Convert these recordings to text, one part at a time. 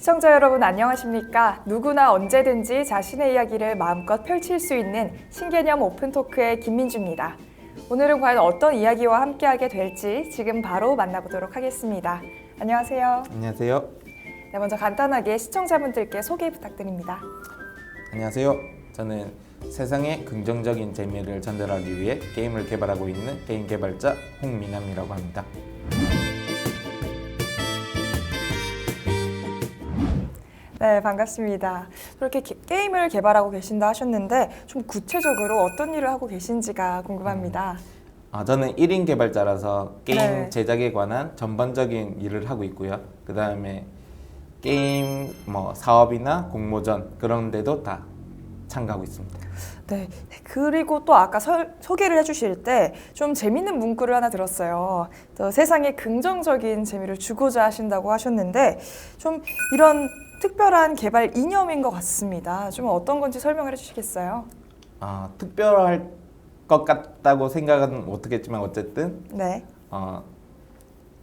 시청자 여러분 안녕하십니까? 누구나 언제든지 자신의 이야기를 마음껏 펼칠 수 있는 신개념 오픈토크의 김민주입니다. 오늘은 과연 어떤 이야기와 함께하게 될지 지금 바로 만나보도록 하겠습니다. 안녕하세요. 안녕하세요. 네, 먼저 간단하게 시청자분들께 소개 부탁드립니다. 안녕하세요. 저는 세상에 긍정적인 재미를 전달하기 위해 게임을 개발하고 있는 게임 개발자 홍민남이라고 합니다. 네, 반갑습니다. 그렇게 게임을 개발하고 계신다 하셨는데 좀 구체적으로 어떤 일을 하고 계신지가 궁금합니다. 저는 1인 개발자라서 게임 네. 제작에 관한 전반적인 일을 하고 있고요. 그 다음에 게임 사업이나 공모전 그런 데도 다 참가하고 있습니다. 네, 그리고 또 아까 소개를 해주실 때 좀 재밌는 문구를 하나 들었어요. 또 세상에 긍정적인 재미를 주고자 하신다고 하셨는데 좀 이런 특별한 개발 이념인 것 같습니다. 좀 어떤 건지 설명을 해주시겠어요? 특별할 것 같다고 생각은 못하겠지만 어쨌든 네.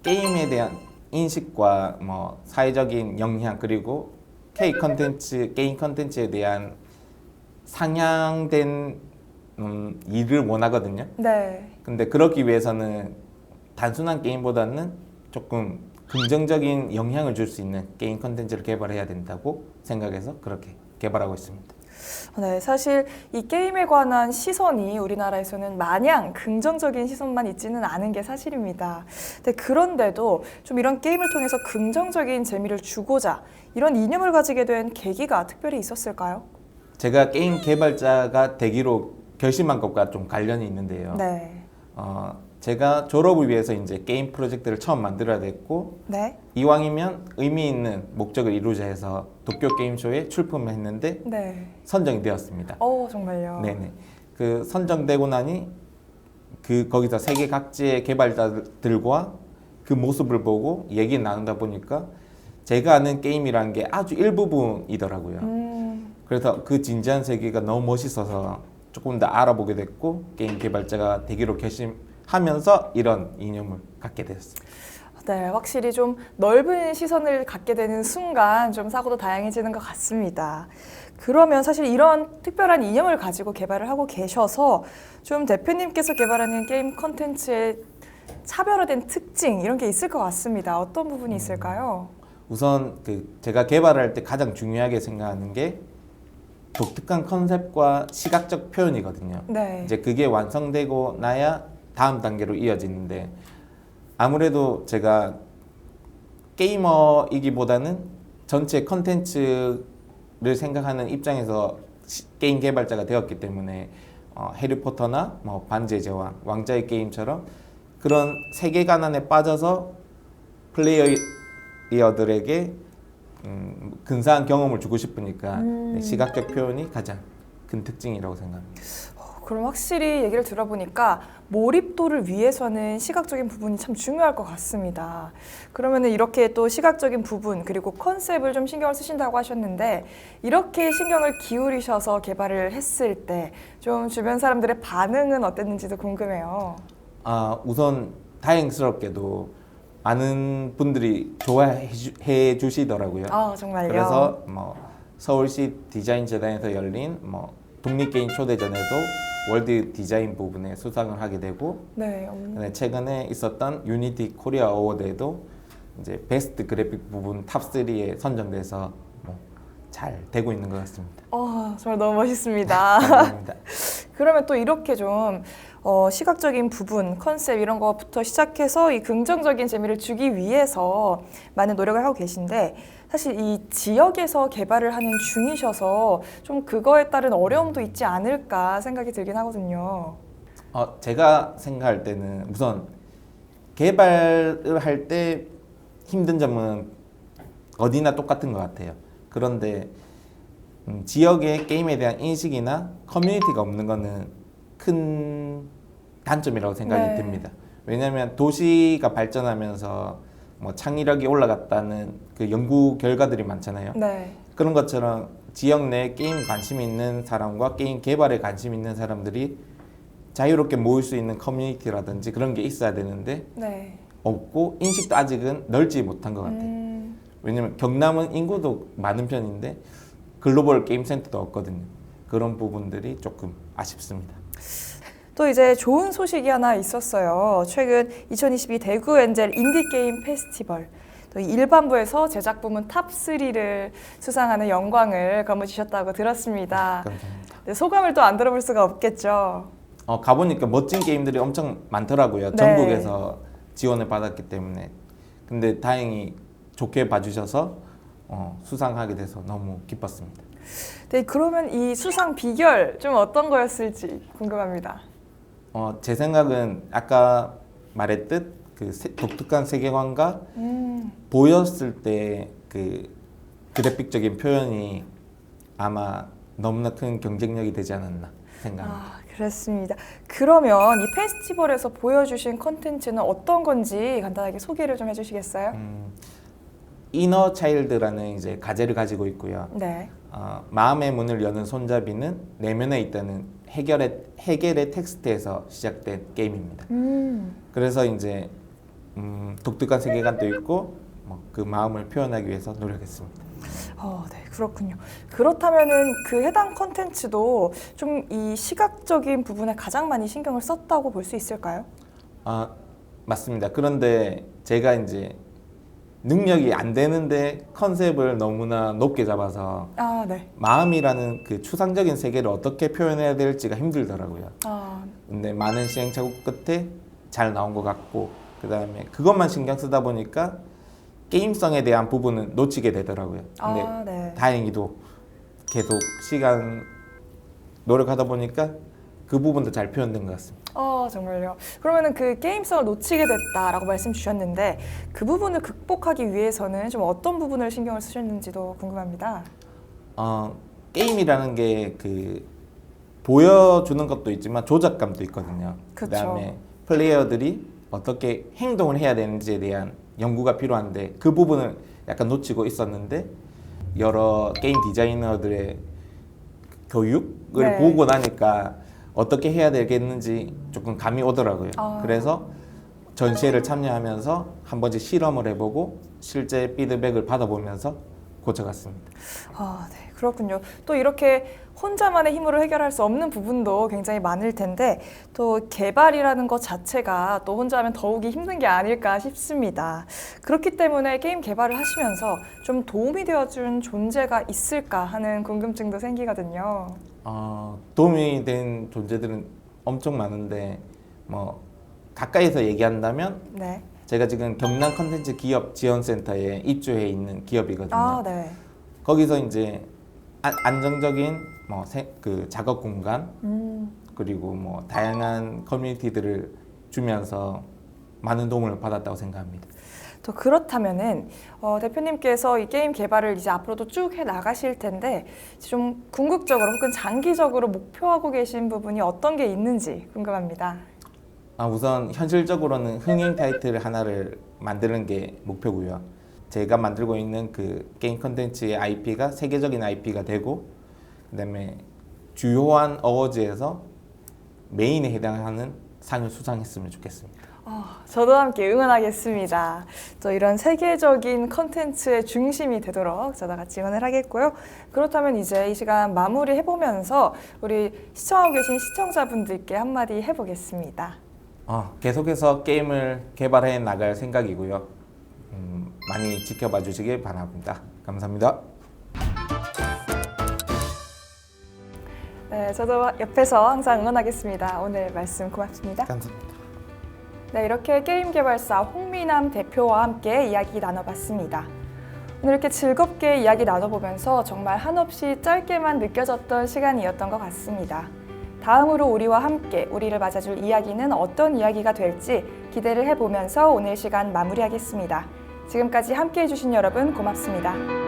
게임에 대한 인식과 사회적인 영향 그리고 게임 컨텐츠에 대한 상향된 일을 원하거든요. 네. 근데 그러기 위해서는 단순한 게임보다는 조금 긍정적인 영향을 줄 수 있는 게임 컨텐츠를 개발해야 된다고 생각해서 그렇게 개발하고 있습니다. 네, 사실 이 게임에 관한 시선이 우리나라에서는 마냥 긍정적인 시선만 있지는 않은 게 사실입니다. 그런데도 좀 이런 게임을 통해서 긍정적인 재미를 주고자 이런 이념을 가지게 된 계기가 특별히 있었을까요? 제가 게임 개발자가 되기로 결심한 것과 좀 관련이 있는데요. 네. 제가 졸업을 위해서 이제 게임 프로젝트를 처음 만들어야 됐고 네. 이왕이면 의미 있는 목적을 이루자 해서 도쿄 게임쇼에 출품을 했는데 네. 선정이 되었습니다. 정말요? 네네. 그 선정되고 나니 거기서 세계 각지의 개발자들과 그 모습을 보고 얘기 나누다 보니까 제가 아는 게임이라는 게 아주 일부분이더라고요. 그래서 그 진지한 세계가 너무 멋있어서 조금 더 알아보게 됐고 게임 개발자가 되기로 결심하면서 이런 이념을 갖게 되었습니다. 네, 확실히 좀 넓은 시선을 갖게 되는 순간 좀 사고도 다양해지는 것 같습니다. 그러면 사실 이런 특별한 이념을 가지고 개발을 하고 계셔서 좀 대표님께서 개발하는 게임 콘텐츠의 차별화된 특징 이런 게 있을 것 같습니다. 어떤 부분이 있을까요? 우선 제가 개발할 때 가장 중요하게 생각하는 게 독특한 컨셉과 시각적 표현이거든요. 네. 이제 그게 완성되고 나야 다음 단계로 이어지는데 아무래도 제가 게이머이기보다는 전체 컨텐츠를 생각하는 입장에서 게임 개발자가 되었기 때문에 해리포터나 반지의 제왕, 왕자의 게임처럼 그런 세계관 안에 빠져서 플레이어들에게 근사한 경험을 주고 싶으니까 시각적 표현이 가장 큰 특징이라고 생각합니다. 그럼 확실히 얘기를 들어보니까 몰입도를 위해서는 시각적인 부분이 참 중요할 것 같습니다. 그러면 이렇게 또 시각적인 부분 그리고 컨셉을 좀 신경을 쓰신다고 하셨는데 이렇게 신경을 기울이셔서 개발을 했을 때 좀 주변 사람들의 반응은 어땠는지도 궁금해요. 우선 다행스럽게도 많은 분들이 좋아해 주시더라고요. 정말요? 그래서 서울시 디자인 재단에서 열린 독립게임 초대전에도 월드 디자인 부분에 수상을 하게 되고 네. 최근에 있었던 유니티 코리아 어워드에도 이제 베스트 그래픽 부분 탑3에 선정돼서 잘 되고 있는 것 같습니다. 정말 너무 멋있습니다. 감사합니다. 그러면 또 이렇게 좀 시각적인 부분, 컨셉 이런 것부터 시작해서 이 긍정적인 재미를 주기 위해서 많은 노력을 하고 계신데 사실 이 지역에서 개발을 하는 중이셔서 좀 그거에 따른 어려움도 있지 않을까 생각이 들긴 하거든요. 제가 생각할 때는 우선 개발을 할 때 힘든 점은 어디나 똑같은 것 같아요. 그런데 지역의 게임에 대한 인식이나 커뮤니티가 없는 거는 큰 단점이라고 생각이 듭니다. 왜냐하면 도시가 발전하면서 창의력이 올라갔다는 그 연구 결과들이 많잖아요. 네. 그런 것처럼 지역 내 게임 관심 있는 사람과 게임 개발에 관심 있는 사람들이 자유롭게 모일 수 있는 커뮤니티라든지 그런 게 있어야 되는데 네. 없고 인식도 아직은 넓지 못한 것 같아요. 왜냐면 경남은 인구도 많은 편인데 글로벌 게임 센터도 없거든요. 그런 부분들이 조금 아쉽습니다. 또 이제 좋은 소식이 하나 있었어요. 최근 2022 대구 엔젤 인디게임 페스티벌 또 일반부에서 제작 부문 탑3를 수상하는 영광을 거머쥐셨다고 들었습니다. 감사합니다. 네, 소감을 또 안 들어볼 수가 없겠죠. 가보니까 멋진 게임들이 엄청 많더라고요. 네. 전국에서 지원을 받았기 때문에. 근데 다행히 좋게 봐주셔서 수상하게 돼서 너무 기뻤습니다. 네, 그러면 이 수상 비결 좀 어떤 거였을지 궁금합니다. 제 생각은 아까 말했듯 그 독특한 세계관과 보였을 때 그 그래픽적인 표현이 아마 너무나 큰 경쟁력이 되지 않았나 생각합니다. 그렇습니다. 그러면 이 페스티벌에서 보여주신 콘텐츠는 어떤 건지 간단하게 소개를 좀 해주시겠어요? 이너 차일드라는 이제 가제를 가지고 있고요. 네. 마음의 문을 여는 손잡이는 내면에 있다는 해겔의 텍스트에서 시작된 게임입니다. 그래서 이제 독특한 세계관도 있고 그 마음을 표현하기 위해서 노력했습니다. 네, 그렇군요. 그렇다면은 그 해당 콘텐츠도 좀 이 시각적인 부분에 가장 많이 신경을 썼다고 볼 수 있을까요? 맞습니다. 그런데 제가 이제 능력이 안 되는데 컨셉을 너무나 높게 잡아서 네. 마음이라는 그 추상적인 세계를 어떻게 표현해야 될지가 힘들더라고요. 근데 많은 시행착오 끝에 잘 나온 것 같고 그 다음에 그것만 신경 쓰다 보니까 게임성에 대한 부분은 놓치게 되더라고요. 근데 네. 다행히도 계속 시간 노력하다 보니까 그 부분도 잘 표현된 것 같습니다. 정말요. 그러면은 그 게임성을 놓치게 됐다라고 말씀 주셨는데 그 부분을 극복하기 위해서는 좀 어떤 부분을 신경을 쓰셨는지도 궁금합니다. 게임이라는 게 그 보여주는 것도 있지만 조작감도 있거든요. 그쵸. 그다음에 플레이어들이 어떻게 행동을 해야 되는지에 대한 연구가 필요한데 그 부분을 약간 놓치고 있었는데 여러 게임 디자이너들의 교육을 보고 나니까 어떻게 해야 되겠는지 조금 감이 오더라고요. 그래서 전시회를 참여하면서 한 번씩 실험을 해보고 실제 피드백을 받아보면서 고쳐갔습니다. 네, 그렇군요. 또 이렇게 혼자만의 힘으로 해결할 수 없는 부분도 굉장히 많을 텐데 또 개발이라는 것 자체가 또 혼자 하면 더욱이 힘든 게 아닐까 싶습니다. 그렇기 때문에 게임 개발을 하시면서 좀 도움이 되어준 존재가 있을까 하는 궁금증도 생기거든요. 도움이 된 존재들은 엄청 많은데 뭐 가까이서 얘기한다면 네. 제가 지금 경남 컨텐츠 기업 지원센터에 입주해 있는 기업이거든요. 네. 거기서 이제 안정적인 그 작업 공간 그리고 뭐 다양한 커뮤니티들을 주면서 많은 도움을 받았다고 생각합니다. 또 그렇다면은 대표님께서 이 게임 개발을 이제 앞으로도 쭉 해 나가실 텐데 좀 궁극적으로 혹은 장기적으로 목표하고 계신 부분이 어떤 게 있는지 궁금합니다. 우선 현실적으로는 흥행 타이틀 하나를 만드는 게 목표고요. 제가 만들고 있는 그 게임 컨텐츠의 IP가 세계적인 IP가 되고 그다음에 주요한 어워즈에서 메인에 해당하는 상을 수상했으면 좋겠습니다. 저도 함께 응원하겠습니다. 또 이런 세계적인 컨텐츠의 중심이 되도록 저도 같이 응원을 하겠고요. 그렇다면 이제 이 시간 마무리 해보면서 우리 시청하고 계신 시청자분들께 한마디 해보겠습니다. 계속해서 게임을 개발해 나갈 생각이고요. 많이 지켜봐 주시길 바랍니다. 감사합니다. 네, 저도 옆에서 항상 응원하겠습니다. 오늘 말씀 고맙습니다. 감사합니다. 네, 이렇게 게임 개발사 홍미남 대표와 함께 이야기 나눠봤습니다. 오늘 이렇게 즐겁게 이야기 나눠보면서 정말 한없이 짧게만 느껴졌던 시간이었던 것 같습니다. 다음으로 우리와 함께 우리를 맞아줄 이야기는 어떤 이야기가 될지 기대를 해보면서 오늘 시간 마무리하겠습니다. 지금까지 함께해 주신 여러분 고맙습니다.